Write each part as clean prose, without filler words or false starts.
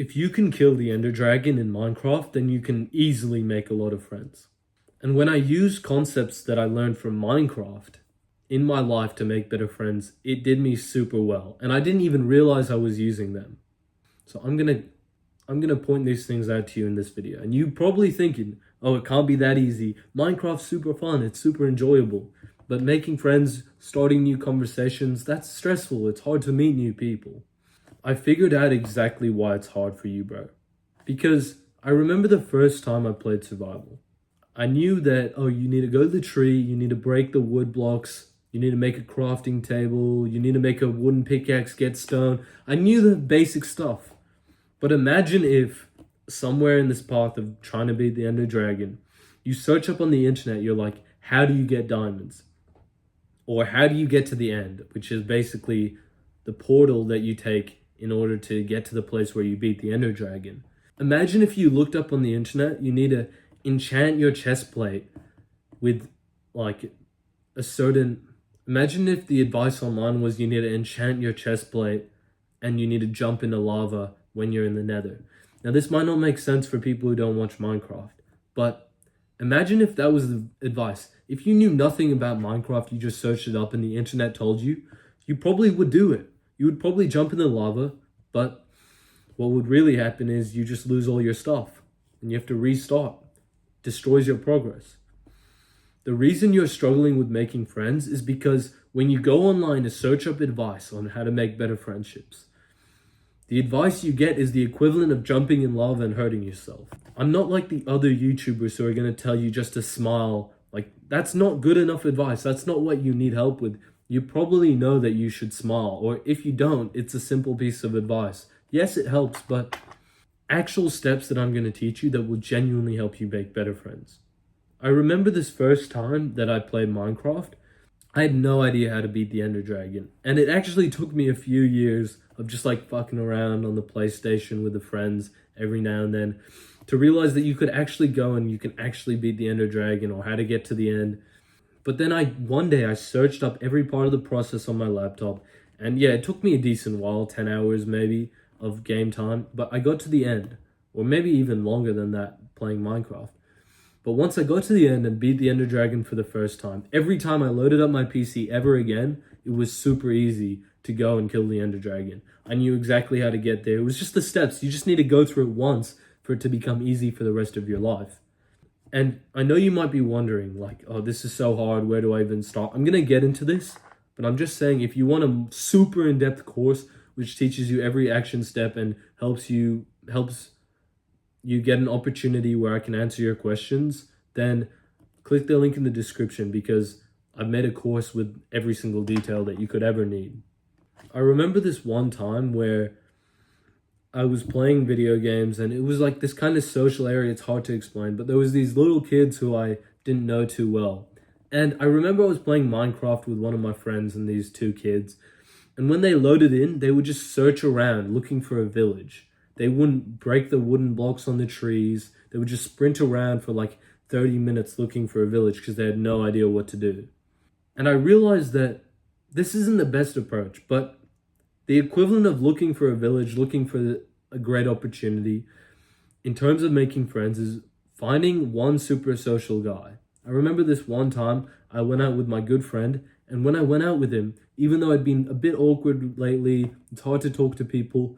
If you can kill the Ender Dragon in Minecraft, then you can easily make a lot of friends. And when I use concepts that I learned from Minecraft in my life to make better friends, it did me super well. And I didn't even realize I was using them. So I'm gonna point these things out to you in this video. And you probably thinking, oh, it can't be that easy. Minecraft's super fun, it's super enjoyable. But making friends, starting new conversations, that's stressful. It's hard to meet new people. I figured out exactly why it's hard for you, bro. Because I remember the first time I played survival. I knew that, oh, you need to go to the tree, you need to break the wood blocks, you need to make a crafting table, you need to make a wooden pickaxe, get stone. I knew the basic stuff. But imagine if somewhere in this path of trying to beat the Ender Dragon, you search up on the internet, you're like, how do you get diamonds? Or how do you get to the end, which is basically the portal that you take in order to get to the place where you beat the Ender Dragon. Imagine if you looked up on the internet, you need to enchant your chest plate with like a certain... Imagine if the advice online was you need to enchant your chest plate and you need to jump into lava when you're in the nether. Now this might not make sense for people who don't watch Minecraft, but imagine if that was the advice. If you knew nothing about Minecraft, you just searched it up and the internet told you, you probably would do it. You would probably jump in the lava, but what would really happen is you just lose all your stuff and you have to restart. Destroys your progress. The reason you're struggling with making friends is because when you go online to search up advice on how to make better friendships, the advice you get is the equivalent of jumping in lava and hurting yourself. I'm not like the other YouTubers who are going to tell you just to smile. Like, that's not good enough advice. That's not what you need help with. You probably know that you should smile, or if you don't, it's a simple piece of advice. Yes, it helps, but actual steps that I'm going to teach you that will genuinely help you make better friends. I remember this first time that I played Minecraft, I had no idea how to beat the Ender Dragon. And it actually took me a few years of just like fucking around on the PlayStation with the friends every now and then to realize that you could actually go and you can actually beat the Ender Dragon or how to get to the end. But then one day I searched up every part of the process on my laptop. And yeah, it took me a decent while, 10 hours maybe of game time. But I got to the end, or maybe even longer than that playing Minecraft. But once I got to the end and beat the Ender Dragon for the first time, every time I loaded up my PC ever again, it was super easy to go and kill the Ender Dragon. I knew exactly how to get there. It was just the steps. You just need to go through it once for it to become easy for the rest of your life. And I know you might be wondering, like, oh, this is so hard. Where do I even start? I'm going to get into this, but I'm just saying if you want a super in-depth course which teaches you every action step and helps you get an opportunity where I can answer your questions, then click the link in the description because I've made a course with every single detail that you could ever need. I remember this one time where I was playing video games and it was like this kind of social area, it's hard to explain, but there was these little kids who I didn't know too well. And I remember I was playing Minecraft with one of my friends and these two kids. And when they loaded in, they would just search around looking for a village. They wouldn't break the wooden blocks on the trees. They would just sprint around for like 30 minutes looking for a village because they had no idea what to do. And I realized that this isn't the best approach, but the equivalent of looking for a village, looking for a great opportunity in terms of making friends is finding one super social guy. I remember this one time I went out with my good friend, and when I went out with him, even though I'd been a bit awkward lately, it's hard to talk to people,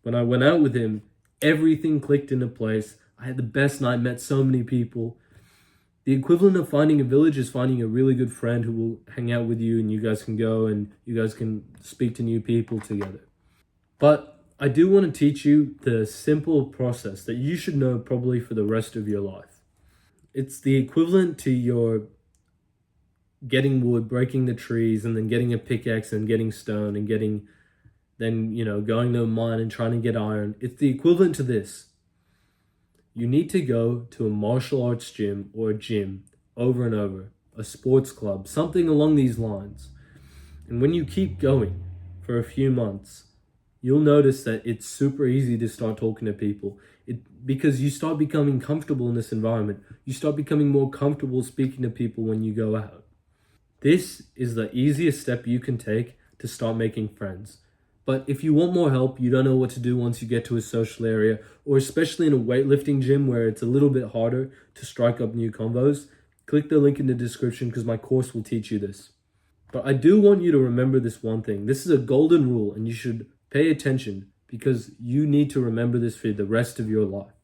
when I went out with him, everything clicked into place. I had the best night, met so many people. The equivalent of finding a village is finding a really good friend who will hang out with you and you guys can go and you guys can speak to new people together. But I do want to teach you the simple process that you should know probably for the rest of your life. It's the equivalent to your getting wood, breaking the trees, and then getting a pickaxe and getting stone and going to a mine and trying to get iron. It's the equivalent to this. You need to go to a martial arts gym or a gym over and over, a sports club, something along these lines. And when you keep going for a few months, you'll notice that it's super easy to start talking to people because you start becoming comfortable in this environment. You start becoming more comfortable speaking to people when you go out. This is the easiest step you can take to start making friends. But if you want more help, you don't know what to do once you get to a social area, or especially in a weightlifting gym where it's a little bit harder to strike up new convos, click the link in the description because my course will teach you this. But I do want you to remember this one thing. This is a golden rule and you should pay attention because you need to remember this for the rest of your life.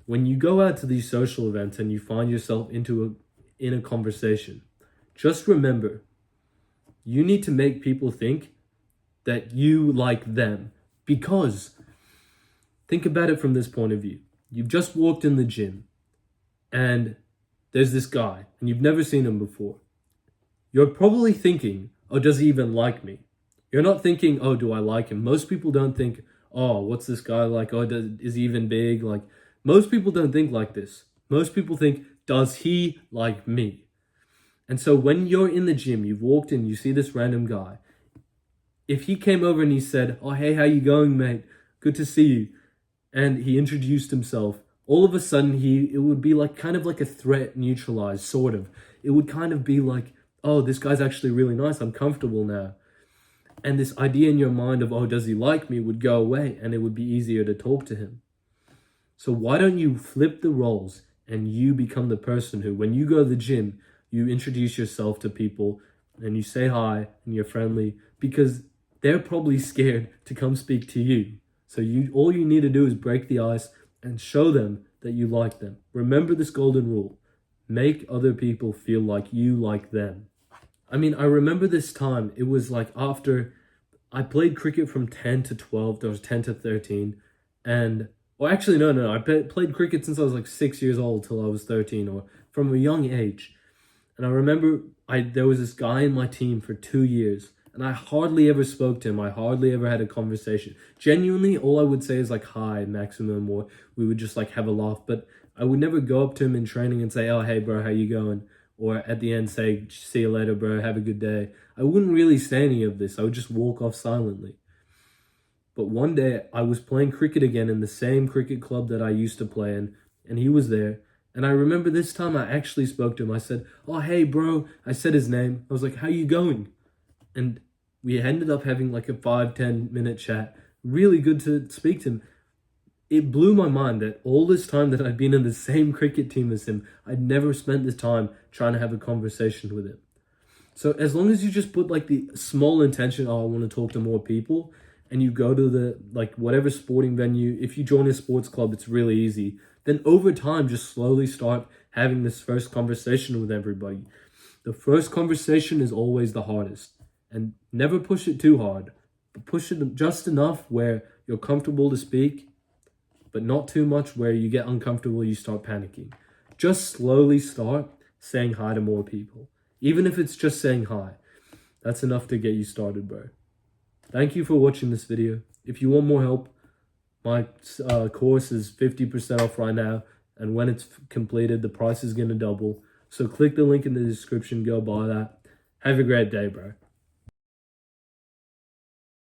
When you go out to these social events and you find yourself in a conversation, just remember, you need to make people think that you like them. Because think about it from this point of view. You've just walked in the gym and there's this guy and you've never seen him before. You're probably thinking, oh, does he even like me? You're not thinking, oh, do I like him? Most people don't think, oh, what's this guy like? Oh, is he even big? Like, most people don't think like this. Most people think, does he like me? And so when you're in the gym, you've walked in, you see this random guy. If he came over and he said, oh, hey, how you going, mate? Good to see you. And he introduced himself. All of a sudden, it would be like kind of like a threat neutralized, sort of. It would kind of be like, oh, this guy's actually really nice. I'm comfortable now. And this idea in your mind of, oh, does he like me, would go away and it would be easier to talk to him. So why don't you flip the roles and you become the person who, when you go to the gym, you introduce yourself to people and you say hi and you're friendly because they're probably scared to come speak to you. So all you need to do is break the ice and show them that you like them. Remember this golden rule. Make other people feel like you like them. I mean, I remember this time, it was like after I played cricket from 10 to 12, there was 10 to 13, and, well, actually, no, I played cricket since I was like 6 years old till I was 13, or from a young age. And I remember there was this guy in my team for 2 years, and I hardly ever spoke to him. I hardly ever had a conversation. Genuinely, all I would say is like, hi, maximum, or we would just like have a laugh. But I would never go up to him in training and say, oh, hey, bro, how you going? Or at the end say, see you later, bro, have a good day. I wouldn't really say any of this. I would just walk off silently. But one day, I was playing cricket again in the same cricket club that I used to play in, and he was there. And I remember this time I actually spoke to him. I said, oh, hey, bro. I said his name. I was like, how you going? And we ended up having like a 5-10 minute chat. Really good to speak to him. It blew my mind that all this time that I'd been in the same cricket team as him, I'd never spent this time trying to have a conversation with him. So as long as you just put like the small intention, oh, I want to talk to more people, and you go to the like whatever sporting venue, if you join a sports club, it's really easy. Then over time, just slowly start having this first conversation with everybody. The first conversation is always the hardest. And never push it too hard, but push it just enough where you're comfortable to speak, but not too much where you get uncomfortable, you start panicking. Just slowly start saying hi to more people. Even if it's just saying hi, that's enough to get you started, bro. Thank you for watching this video. If you want more help, my course is 50% off right now. And when it's completed, the price is going to double. So click the link in the description, go buy that. Have a great day, bro.